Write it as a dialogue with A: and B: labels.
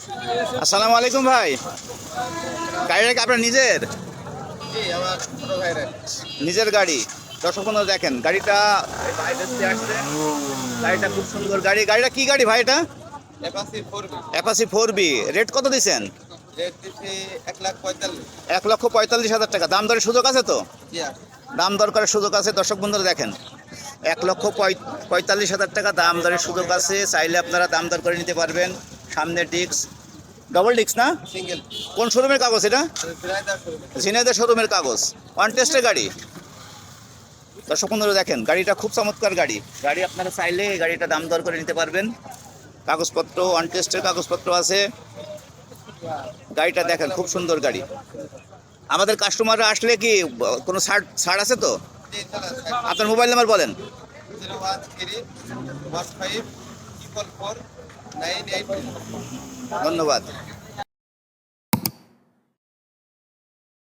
A: আসসালামু আলাইকুম ভাই। গাড়িটা কি আপনার নিজের? নিজের গাড়ি। দর্শক বন্ধুরা দেখেন গাড়িটা বাইরের থেকে আসছে। গাড়িটা খুব সুন্দর গাড়ি। গাড়িটা কি গাড়ি ভাই এটা? Apache 4B। রেট কত দিচ্ছেন? 1,45,000 টাকা। দাম দরের সুযোগ আছে তো? দাম দর করার সুযোগ আছে। দর্শক বন্ধুরা দেখেন 1,45,000 টাকা দাম দরের সুযোগ আছে। চাইলে আপনারা দাম দর করে নিতে পারবেন। সামনে ডিস্ক, ডবল ডিস্ক না?
B: সিঙ্গেল।
A: কোন শোরুমের কাগজ এটা? ঝিনাইদহ শোরুমের কাগজ। ওয়ান টেস্টের গাড়ি। দর্শক বন্ধুরা দেখেন গাড়িটা খুব চমৎকার গাড়ি। গাড়ি আপনারা চাইলে এই গাড়িটা দাম দর করে নিতে পারবেন। কাগজপত্র ওয়ান টেস্টের কাগজপত্র আছে। গাড়িটা দেখেন খুব সুন্দর গাড়ি। আমাদের কাস্টমাররা আসলে কি কোনো ছাড় আছে তো? আপনার মোবাইল নাম্বার বলেন।
B: 01315444983।
A: ধন্যবাদ।